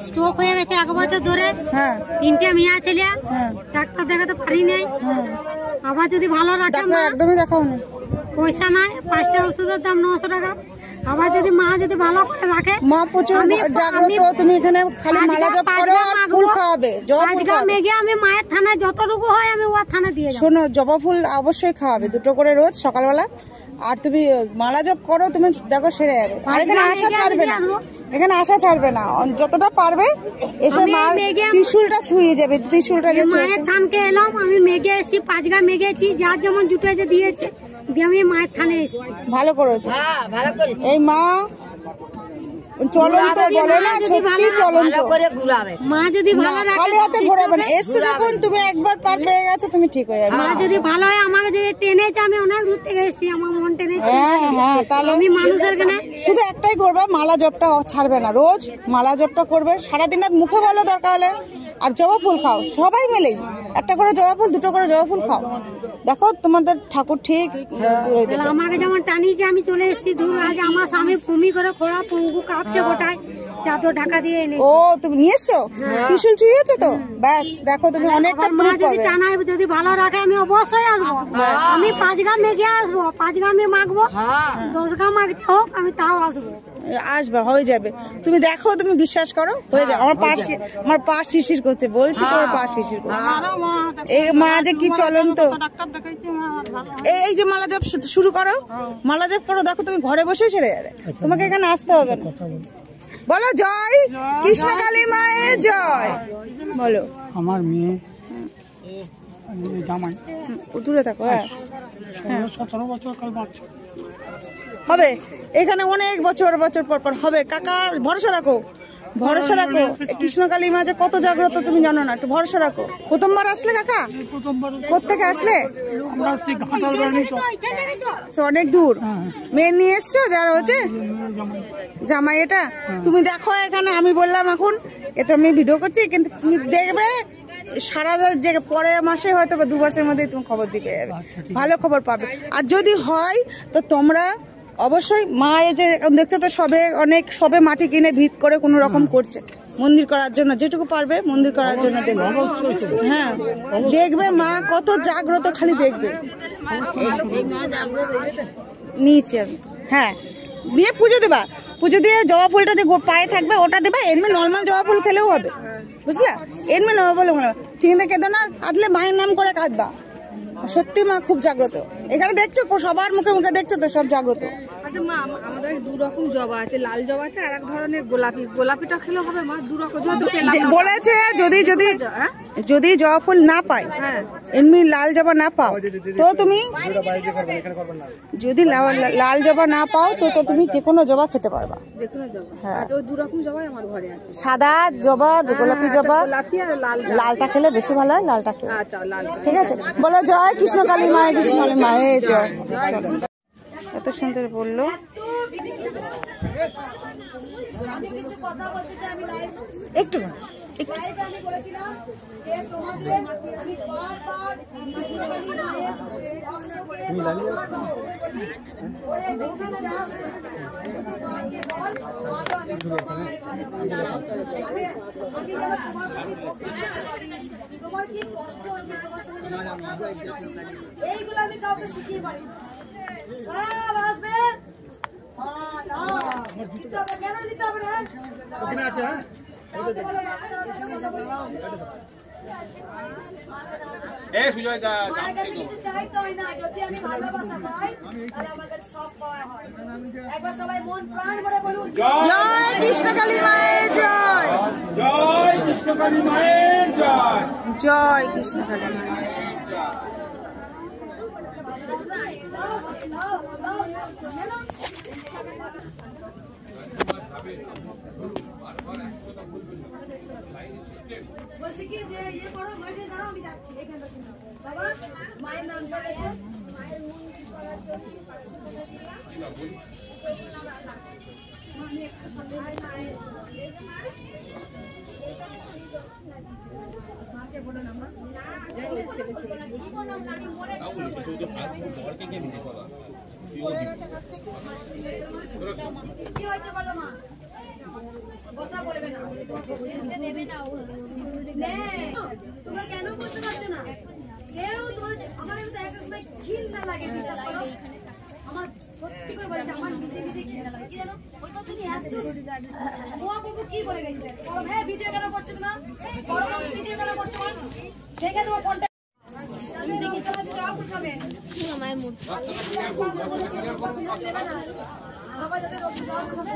Stroke হয়ে গেছে 1 বছর ধরে। হ্যাঁ 3টে মেয়ে ছেলে। ডাক্তার দেখাতে পারি নাই। আবার যদি ভালো রাখে একদমই দেখাও না, পয়সা নাই, 5টা ওষুধের দাম 900 টাকা। আবার যদি মা যদি ভালো করে রাখে, মা প্রচুর জাগ্রত। তুমি এখানে খালি মালা জপ করো আর ফুল খাওয়াবে, জবা ফুল খাওয়াবে। আমি মায়ের থানায় যতটুকু হয় আমি ওর থানা দিয়ে যাবো। শোনো, জবা ফুল অবশ্যই খাওয়াবে 2টো করে রোজ সকালবেলা। আর তুমি মালা জপ করো, তুমি দেখো সেরে যাবে। আর এখানে আশা ছাড়বে না, এখানে আশা ছাড়বে না, যতটা পারবে এসে মা ত্রিশূলটা ছুঁয়ে যাবে। ত্রিশূলটা যে মায়ের থানকে এলাম, আমি মেঘে এসেছি, 5 গা মেঘেছি, যার যেমন জুটেছে দিয়েছে, দিয়ে আমি মায়ের থানে এসেছি। ভালো করেছো, এই মা চলন্ত বলে না, সত্যি চলন্ত। মা যদি ভালো রাখে, খালি হাতে ঘোরাবে না। এসছো যখন তুমি একবার পার পেয়ে গেছো, তুমি ঠিক হয়ে যাবে। মা যদি ভালো হয়, আমাকে যদি টেনেছে, আমি অনেক দূর থেকে এসেছি, আমার মন টেনেছে। হ্যাঁ, তাহলে আমি মানুষের কাছে শুধু একটাই করবে, মালা জপটা ছাড়বে না। রোজ মালা জপটা করবে, সারাদিন মুখে বলো দরকার হলে। আর জবা ফুল খাও, সবাই মিলেই একটা করে জবা ফুল, 2টো করে জবা ফুল খাও। দেখো তোমাদের ঠাকুর ঠিক করে দেবে। আমাকে যেমন টানিয়েছে, আমি চলে এসেছি দূর। আজ আমার স্বামী ভূমি করে খোড়া পঙ্গু কাঁপছে গোটায়, চাদর ঢাকা দিয়ে এনে। ও তুমি নিয়ে এসছো, ত্রিশূল ছুঁয়েছো তো, ব্যাস দেখো তুমি অনেকটা মা যদি টানায়, যদি ভালো রাখে, আমি অবশ্যই আসবো। আমি 5 গা মেঘে আসবো, 5 গা আমি মাগবো, 10 গা মাগতে হোক, আমি তাও আসবো। আসবে, হয়ে যাবে। তুমি দেখো, তুমি বিশ্বাস করো, হয়ে যাবে। আমার পা শিশির করছে, বলছি তোমার পা শিশির করছে। এই মা যে কি চলন্ত। এই যে মালা জপ শুরু করো, মালা জপ করো, দেখো তুমি ঘরে বসে ছেড়ে যাবে, তোমাকে এখানে আসতে হবে না। বলো জয় কৃষ্ণকালী মায়ের জয়। বলো। আমার মেয়ে জামাই দূরে থাকো। হ্যাঁ 17 বছর কাল বাচ্চা হবে, এখানে অনেক বছর বছর পর পর হবে। কাকা ভরসা রাখো, ভরসা রাখো। কৃষ্ণকালী মা যে কত জাগ্রত তুমি জানো না, একটু ভরসা রাখো। প্রথমবার আসলে কাকা? কোথেকে আসলে? অনেক দূর। মেয়ে নিয়ে এসছো, যার হচ্ছে জামাই এটা। তুমি দেখো এখানে, আমি বললাম এখন এ তো আমি ভিডিও করছি, কিন্তু তুমি দেখবে সারা যে পরের মাসে হয়তো 2 মাসের মধ্যে তুমি খবর দিতে যাবে, ভালো খবর পাবে। আর যদি হয় তো তোমরা অবশ্যই, মা এই যে দেখছো তো, সবে মাটি কিনে ভিত করে কোনো রকম করছে মন্দির করার জন্য, যেটুকু পারবে মন্দির করার জন্য দেবে। হ্যাঁ দেখবে মা কত জাগ্রত, খালি দেখবে। নিচে হ্যাঁ দিয়ে পুজো দেবা, পুজো দিয়ে জবা ফুলটা যে পায়ে থাকবে ওটা দেবা। এমনি নর্মাল জবা ফুল খেলেও হবে, বুঝলা? এমনি নর্মাল চিংড়ি কেঁদো না, কাঁদলে মায়ের নাম করে কাঁদবা। সত্যি মা খুব জাগ্রত। এখানে দেখছো সবার মুখে মুখে দেখছো তো, সব জাগ্রত। আচ্ছা মা, আমাদের 2 রকম জবা আছে, লাল জবা আছে আর এক ধরনের গোলাপি। গোলাপিটা খেলে হবে মা? 2 রকম বলেছে। যদি জবা ফুল না পাই, এমনি লাল জবা না পাও, তো তুমি যদি লাল জবা না পাও তো তুমি যে কোনো জবা খেতে পারবা। যে কোনো জবা? আচ্ছা, ওই 2 রকম জবাই আমার ঘরে আছে। সাদা জবা, গোলাপি জবা। গোলাপি আর লালটা খেলে বেশি ভালো হয়, লালটা খেলে। আচ্ছা, লাল। ঠিক আছে, বলো জয় কৃষ্ণকালী মায়ের, কৃষ্ণকালী মায়ের জয়। এত সুন্দর বললো। একটু এইগুলো আমি কাউকে শিখিয়ে পারি না। জয় কৃষ্ণকালী মায়ের জয়, জয় কৃষ্ণকালী মায়ের জয়, জয় কৃষ্ণকালী মায়ের জয়। বলছি কি যে ইয়ে করো, মাঠে দাঁড়াও, আমি যাচ্ছি এখানে। বাবা মায়ের নাম করে মায়ের মন্দির করার জন্য আমি একটু সন্ধ্যায় মাকে বলো না, মা ছেলে কি হয়েছে বলো মা। কথা বলবে না তোমরা কেন বুঝতে পারছো না কেউ তোমাদের আমার এমনি এক সময় ঘৃণা লাগে বিশ্বাস করো আমার সত্যি করে বলছি আমার নিজে নিজে ঘৃণা লাগে কি জানো তুমি এত ওয়া বাবু কি বলে গেছে বলো হ্যাঁ ভিডিও কেন করছো তোমরা বড় মানুষ ভিডিও কেন করছো ঠিক আছে তোমার ফোনটা আমি দেখি তোমার জব উঠাবে আমার মূর্তি বাবা যাদের জব উঠাবে